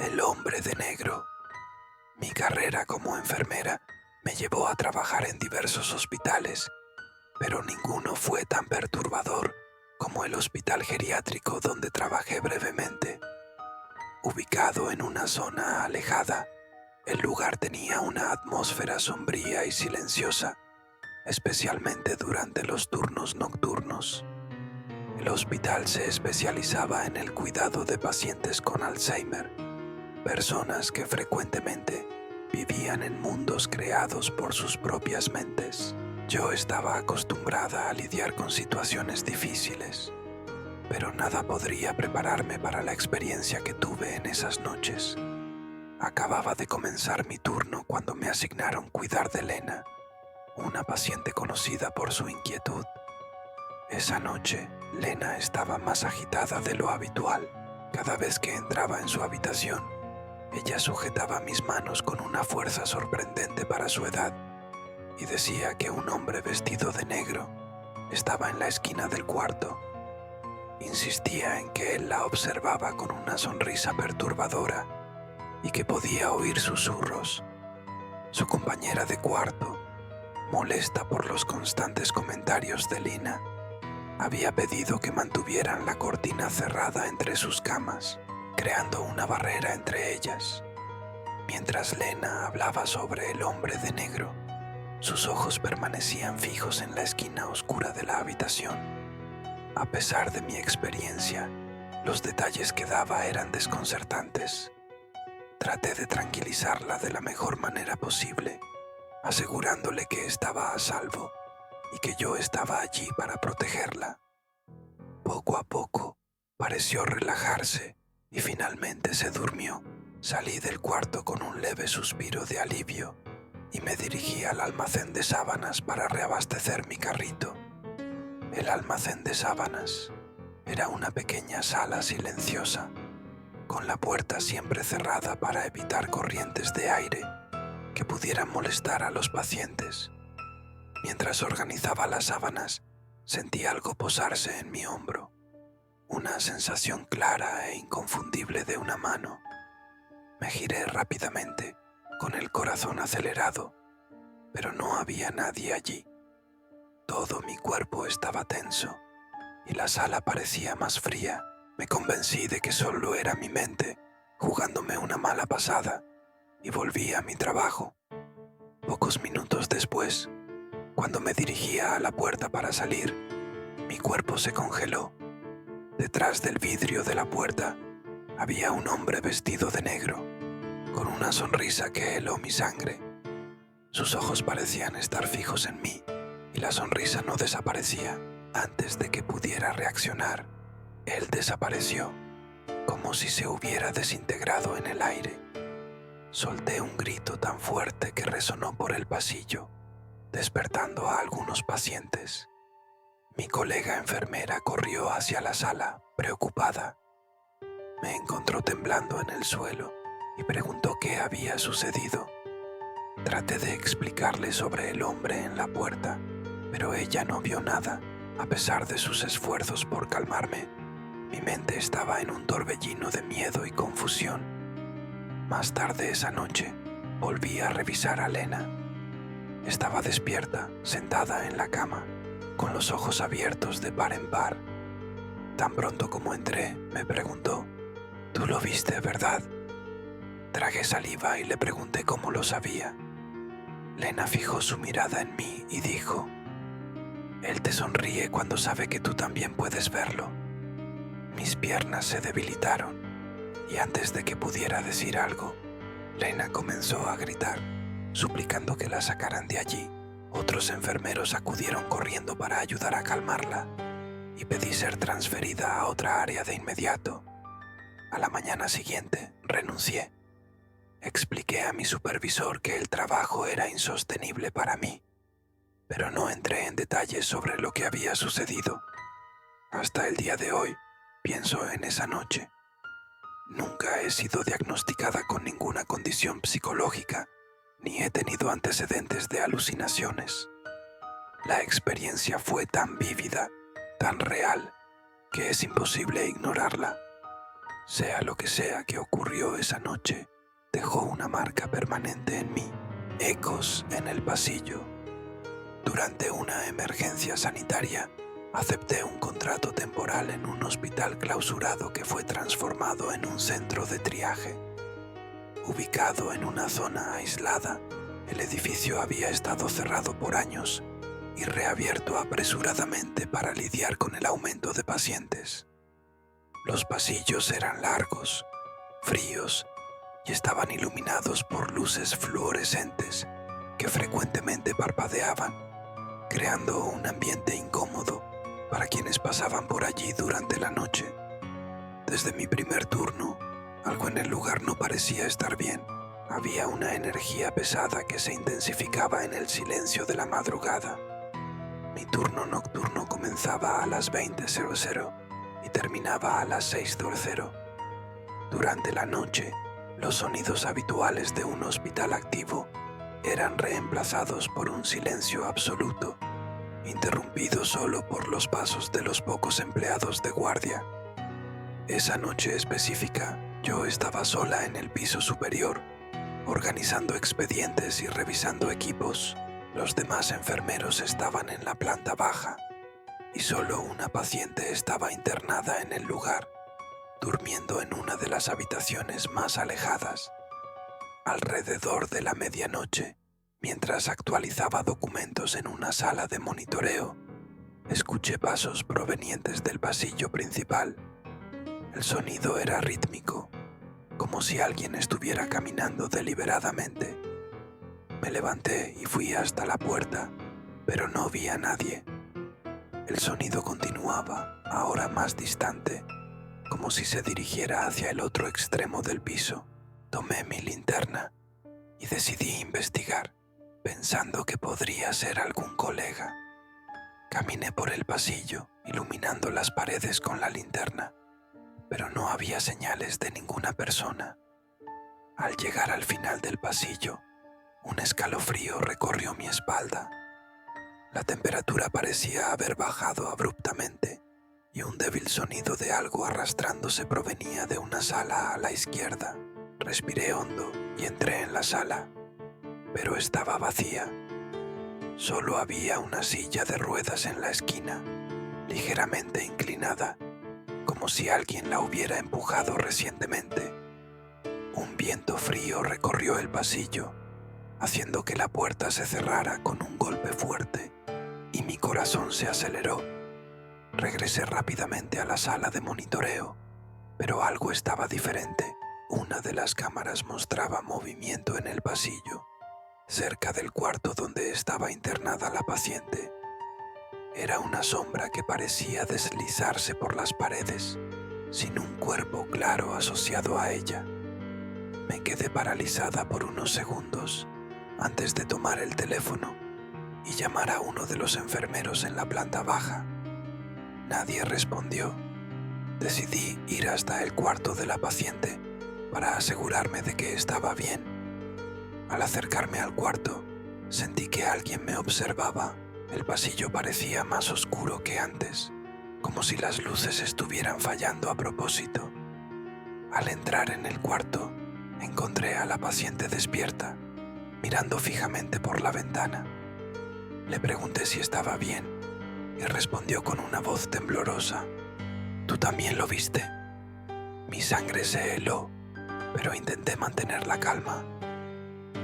El hombre de negro. Mi carrera como enfermera me llevó a trabajar en diversos hospitales, pero ninguno fue tan perturbador como el hospital geriátrico donde trabajé brevemente. Ubicado en una zona alejada, el lugar tenía una atmósfera sombría y silenciosa, especialmente durante los turnos nocturnos. El hospital se especializaba en el cuidado de pacientes con Alzheimer, personas que frecuentemente vivían en mundos creados por sus propias mentes. Yo estaba acostumbrada a lidiar con situaciones difíciles, pero nada podría prepararme para la experiencia que tuve en esas noches. Acababa de comenzar mi turno cuando me asignaron cuidar de Lena, una paciente conocida por su inquietud. Esa noche, Lena estaba más agitada de lo habitual. Cada vez que entraba en su habitación, ella sujetaba mis manos con una fuerza sorprendente para su edad y decía que un hombre vestido de negro estaba en la esquina del cuarto. Insistía en que él la observaba con una sonrisa perturbadora y que podía oír susurros. Su compañera de cuarto, molesta por los constantes comentarios de Lena, había pedido que mantuvieran la cortina cerrada entre sus camas, creando una barrera entre ellas. Mientras Lena hablaba sobre el hombre de negro, sus ojos permanecían fijos en la esquina oscura de la habitación. A pesar de mi experiencia, los detalles que daba eran desconcertantes. Traté de tranquilizarla de la mejor manera posible, asegurándole que estaba a salvo y que yo estaba allí para protegerla. Poco a poco, pareció relajarse y finalmente se durmió. Salí del cuarto con un leve suspiro de alivio y me dirigí al almacén de sábanas para reabastecer mi carrito. El almacén de sábanas era una pequeña sala silenciosa, con la puerta siempre cerrada para evitar corrientes de aire que pudieran molestar a los pacientes. Mientras organizaba las sábanas, sentí algo posarse en mi hombro, una sensación clara e inconfundible de una mano. Me giré rápidamente, con el corazón acelerado, pero no había nadie allí. Todo mi cuerpo estaba tenso y la sala parecía más fría. Me convencí de que solo era mi mente jugándome una mala pasada y volví a mi trabajo. Pocos minutos después, cuando me dirigía a la puerta para salir, mi cuerpo se congeló. Detrás del vidrio de la puerta había un hombre vestido de negro, con una sonrisa que heló mi sangre. Sus ojos parecían estar fijos en mí y la sonrisa no desaparecía. Antes de que pudiera reaccionar, él desapareció, como si se hubiera desintegrado en el aire. Solté un grito tan fuerte que resonó por el pasillo, despertando a algunos pacientes. Mi colega enfermera corrió hacia la sala, preocupada. Me encontró temblando en el suelo y preguntó qué había sucedido. Traté de explicarle sobre el hombre en la puerta, pero ella no vio nada, a pesar de sus esfuerzos por calmarme. Mi mente estaba en un torbellino de miedo y confusión. Más tarde esa noche, volví a revisar a Lena. Estaba despierta, sentada en la cama, con los ojos abiertos de par en par. Tan pronto como entré, me preguntó: «¿Tú lo viste, verdad?». Tragué saliva y le pregunté cómo lo sabía. Lena fijó su mirada en mí y dijo: «Él te sonríe cuando sabe que tú también puedes verlo». Mis piernas se debilitaron y antes de que pudiera decir algo, Lena comenzó a gritar, suplicando que la sacaran de allí. Otros enfermeros acudieron corriendo para ayudar a calmarla y pedí ser transferida a otra área de inmediato. A la mañana siguiente, renuncié. Expliqué a mi supervisor que el trabajo era insostenible para mí, pero no entré en detalles sobre lo que había sucedido. Hasta el día de hoy, pienso en esa noche. Nunca he sido diagnosticada con ninguna condición psicológica, ni he tenido antecedentes de alucinaciones. La experiencia fue tan vívida, tan real, que es imposible ignorarla. Sea lo que sea que ocurrió esa noche, dejó una marca permanente en mí, ecos en el pasillo. Durante una emergencia sanitaria, acepté un contrato temporal en un hospital clausurado que fue transformado en un centro de triaje. Ubicado en una zona aislada, el edificio había estado cerrado por años y reabierto apresuradamente para lidiar con el aumento de pacientes. Los pasillos eran largos, fríos y estaban iluminados por luces fluorescentes que frecuentemente parpadeaban, creando un ambiente incómodo para quienes pasaban por allí durante la noche. Desde mi primer turno, algo en el lugar no parecía estar bien. Había una energía pesada que se intensificaba en el silencio de la madrugada. Mi turno nocturno comenzaba a las 20:00 y terminaba a las 6:00. Durante la noche, los sonidos habituales de un hospital activo eran reemplazados por un silencio absoluto, interrumpido solo por los pasos de los pocos empleados de guardia. Esa noche específica, yo estaba sola en el piso superior, organizando expedientes y revisando equipos. Los demás enfermeros estaban en la planta baja y solo una paciente estaba internada en el lugar, durmiendo en una de las habitaciones más alejadas. Alrededor de la medianoche, mientras actualizaba documentos en una sala de monitoreo, escuché pasos provenientes del pasillo principal. El sonido era rítmico, como si alguien estuviera caminando deliberadamente. Me levanté y fui hasta la puerta, pero no vi a nadie. El sonido continuaba, ahora más distante, como si se dirigiera hacia el otro extremo del piso. Tomé mi linterna y decidí investigar, pensando que podría ser algún colega. Caminé por el pasillo, iluminando las paredes con la linterna, pero no había señales de ninguna persona. Al llegar al final del pasillo, un escalofrío recorrió mi espalda. La temperatura parecía haber bajado abruptamente y un débil sonido de algo arrastrándose provenía de una sala a la izquierda. Respiré hondo y entré en la sala, pero estaba vacía. Solo había una silla de ruedas en la esquina, ligeramente inclinada, como si alguien la hubiera empujado recientemente. Un viento frío recorrió el pasillo, haciendo que la puerta se cerrara con un golpe fuerte, y mi corazón se aceleró. Regresé rápidamente a la sala de monitoreo, pero algo estaba diferente. Una de las cámaras mostraba movimiento en el pasillo, cerca del cuarto donde estaba internada la paciente. Era una sombra que parecía deslizarse por las paredes, sin un cuerpo claro asociado a ella. Me quedé paralizada por unos segundos antes de tomar el teléfono y llamar a uno de los enfermeros en la planta baja. Nadie respondió. Decidí ir hasta el cuarto de la paciente para asegurarme de que estaba bien. Al acercarme al cuarto, sentí que alguien me observaba. El pasillo parecía más oscuro que antes, como si las luces estuvieran fallando a propósito. Al entrar en el cuarto, encontré a la paciente despierta, mirando fijamente por la ventana. Le pregunté si estaba bien y respondió con una voz temblorosa: «¿Tú también lo viste?». Mi sangre se heló, pero intenté mantener la calma.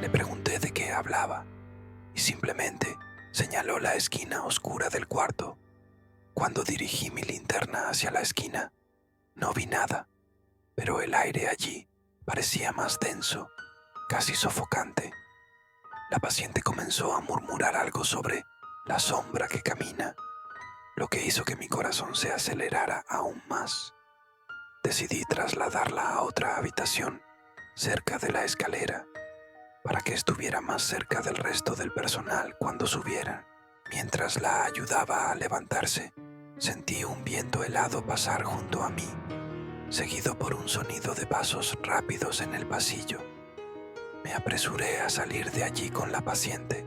Le pregunté de qué hablaba y simplemente señaló la esquina oscura del cuarto. Cuando dirigí mi linterna hacia la esquina, no vi nada, pero el aire allí parecía más denso, casi sofocante. La paciente comenzó a murmurar algo sobre la sombra que camina, lo que hizo que mi corazón se acelerara aún más. Decidí trasladarla a otra habitación, cerca de la escalera, para que estuviera más cerca del resto del personal cuando subieran. Mientras la ayudaba a levantarse, sentí un viento helado pasar junto a mí, seguido por un sonido de pasos rápidos en el pasillo. Me apresuré a salir de allí con la paciente.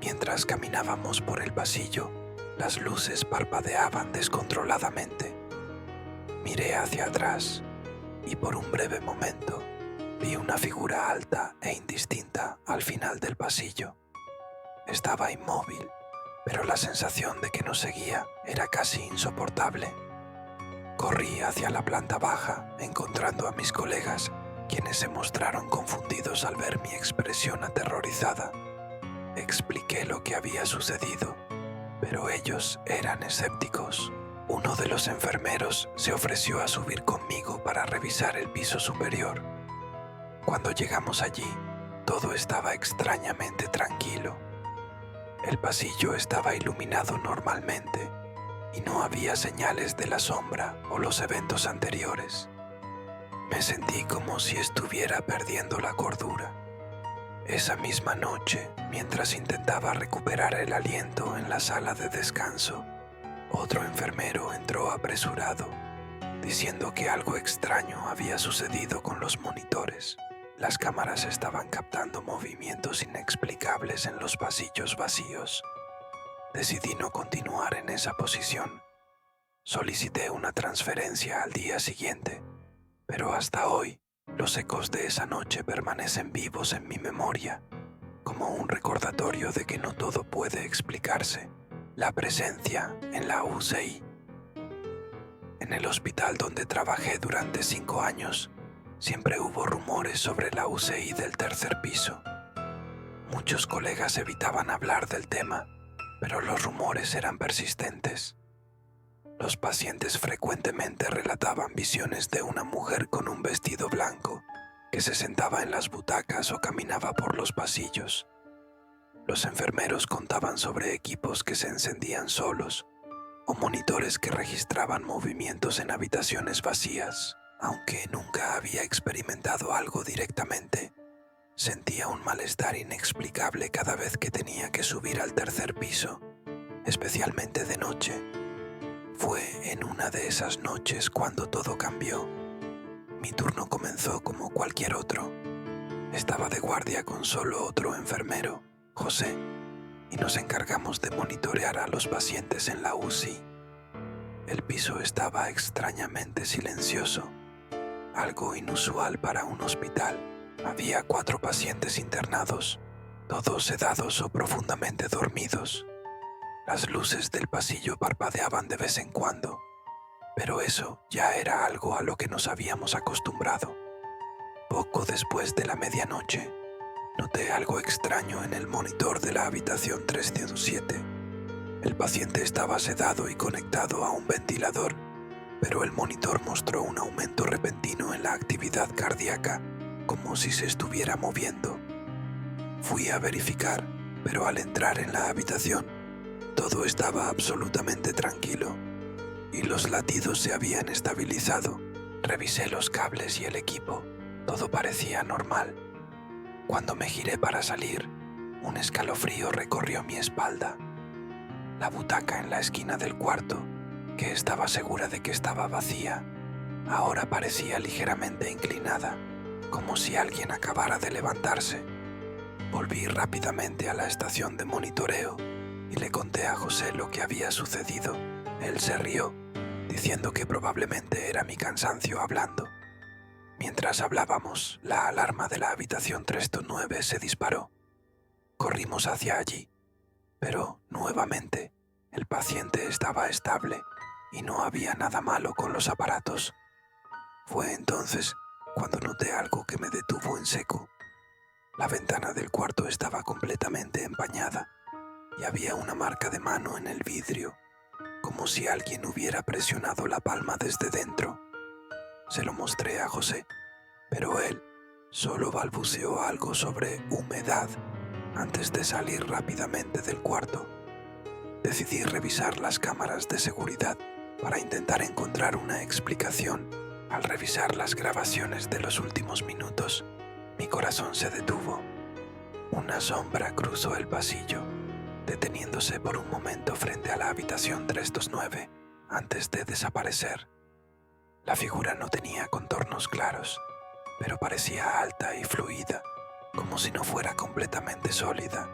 Mientras caminábamos por el pasillo, las luces parpadeaban descontroladamente. Miré hacia atrás y por un breve momento vi una figura alta e indistinta al final del pasillo. Estaba inmóvil, pero la sensación de que nos seguía era casi insoportable. Corrí hacia la planta baja, encontrando a mis colegas, quienes se mostraron confundidos al ver mi expresión aterrorizada. Expliqué lo que había sucedido, pero ellos eran escépticos. Uno de los enfermeros se ofreció a subir conmigo para revisar el piso superior. Cuando llegamos allí, todo estaba extrañamente tranquilo. El pasillo estaba iluminado normalmente y no había señales de la sombra o los eventos anteriores. Me sentí como si estuviera perdiendo la cordura. Esa misma noche, mientras intentaba recuperar el aliento en la sala de descanso, otro enfermero entró apresurado, diciendo que algo extraño había sucedido con los monitores. Las cámaras estaban captando movimientos inexplicables en los pasillos vacíos. Decidí no continuar en esa posición. Solicité una transferencia al día siguiente, pero hasta hoy los ecos de esa noche permanecen vivos en mi memoria, como un recordatorio de que no todo puede explicarse. La presencia en la UCI. En el hospital donde trabajé durante 5 años, siempre hubo rumores sobre la UCI del tercer piso. Muchos colegas evitaban hablar del tema, pero los rumores eran persistentes. Los pacientes frecuentemente relataban visiones de una mujer con un vestido blanco que se sentaba en las butacas o caminaba por los pasillos. Los enfermeros contaban sobre equipos que se encendían solos o monitores que registraban movimientos en habitaciones vacías. Aunque nunca había experimentado algo directamente, sentía un malestar inexplicable cada vez que tenía que subir al tercer piso, especialmente de noche. Fue en una de esas noches cuando todo cambió. Mi turno comenzó como cualquier otro. Estaba de guardia con solo otro enfermero, José, y nos encargamos de monitorear a los pacientes en la UCI. El piso estaba extrañamente silencioso, algo inusual para un hospital. Había 4 pacientes internados, todos sedados o profundamente dormidos. Las luces del pasillo parpadeaban de vez en cuando, pero eso ya era algo a lo que nos habíamos acostumbrado. Poco después de la medianoche, noté algo extraño en el monitor de la habitación 307. El paciente estaba sedado y conectado a un ventilador, pero el monitor mostró un aumento repentino en la actividad cardíaca, como si se estuviera moviendo. Fui a verificar, pero al entrar en la habitación, todo estaba absolutamente tranquilo y los latidos se habían estabilizado. Revisé los cables y el equipo. Todo parecía normal. Cuando me giré para salir, un escalofrío recorrió mi espalda. La butaca en la esquina del cuarto, que estaba segura de que estaba vacía, ahora parecía ligeramente inclinada, como si alguien acabara de levantarse. Volví rápidamente a la estación de monitoreo y le conté a José lo que había sucedido. Él se rió, diciendo que probablemente era mi cansancio hablando. Mientras hablábamos, la alarma de la habitación 309 se disparó. Corrimos hacia allí, pero nuevamente el paciente estaba estable y no había nada malo con los aparatos. Fue entonces cuando noté algo que me detuvo en seco. La ventana del cuarto estaba completamente empañada y había una marca de mano en el vidrio, como si alguien hubiera presionado la palma desde dentro. Se lo mostré a José, pero él solo balbuceó algo sobre humedad antes de salir rápidamente del cuarto. Decidí revisar las cámaras de seguridad para intentar encontrar una explicación. Al revisar las grabaciones de los últimos minutos, mi corazón se detuvo. Una sombra cruzó el pasillo, deteniéndose por un momento frente a la habitación 329 antes de desaparecer. La figura no tenía contornos claros, pero parecía alta y fluida, como si no fuera completamente sólida.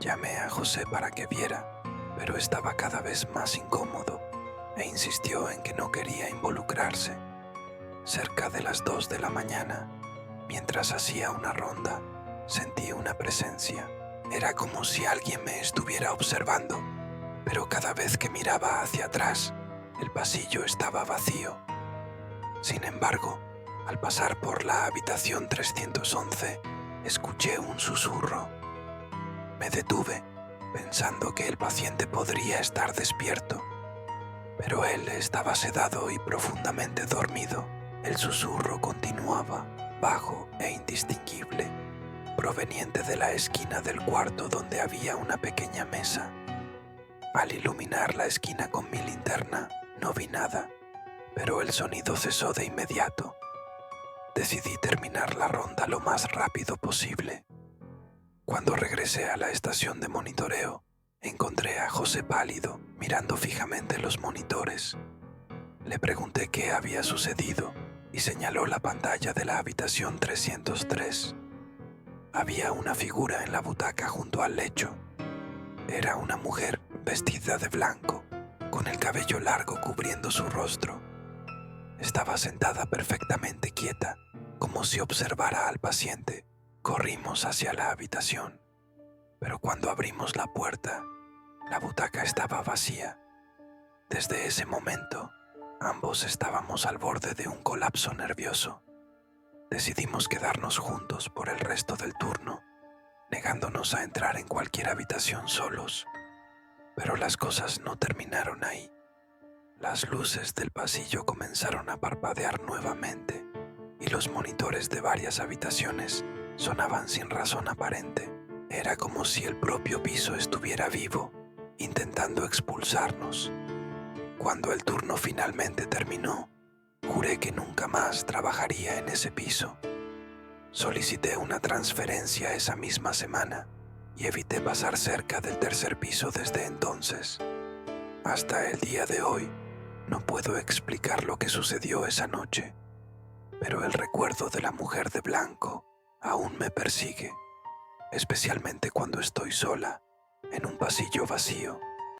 Llamé a José para que viera, pero estaba cada vez más incómodo e insistió en que no quería involucrarse. Cerca de las 2 de la mañana, mientras hacía una ronda, sentí una presencia. Era como si alguien me estuviera observando, pero cada vez que miraba hacia atrás, el pasillo estaba vacío. Sin embargo, al pasar por la habitación 311, escuché un susurro. Me detuve, pensando que el paciente podría estar despierto, pero él estaba sedado y profundamente dormido. El susurro continuaba, bajo e indistinguible, proveniente de la esquina del cuarto donde había una pequeña mesa. Al iluminar la esquina con mi linterna, no vi nada, pero el sonido cesó de inmediato. Decidí terminar la ronda lo más rápido posible. Cuando regresé a la estación de monitoreo, encontré a José pálido, mirando fijamente los monitores. Le pregunté qué había sucedido y señaló la pantalla de la habitación 303. Había una figura en la butaca junto al lecho. Era una mujer vestida de blanco, con el cabello largo cubriendo su rostro. Estaba sentada perfectamente quieta, como si observara al paciente. Corrimos hacia la habitación, pero cuando abrimos la puerta, la butaca estaba vacía. Desde ese momento, ambos estábamos al borde de un colapso nervioso. Decidimos quedarnos juntos por el resto del turno, negándonos a entrar en cualquier habitación solos. Pero las cosas no terminaron ahí. Las luces del pasillo comenzaron a parpadear nuevamente y los monitores de varias habitaciones sonaban sin razón aparente. Era como si el propio piso estuviera vivo, intentando expulsarnos. Cuando el turno finalmente terminó, juré que nunca más trabajaría en ese piso. Solicité una transferencia esa misma semana y evité pasar cerca del tercer piso desde entonces. Hasta el día de hoy, no puedo explicar lo que sucedió esa noche, pero el recuerdo de la mujer de blanco aún me persigue, especialmente cuando estoy sola en un pasillo vacío.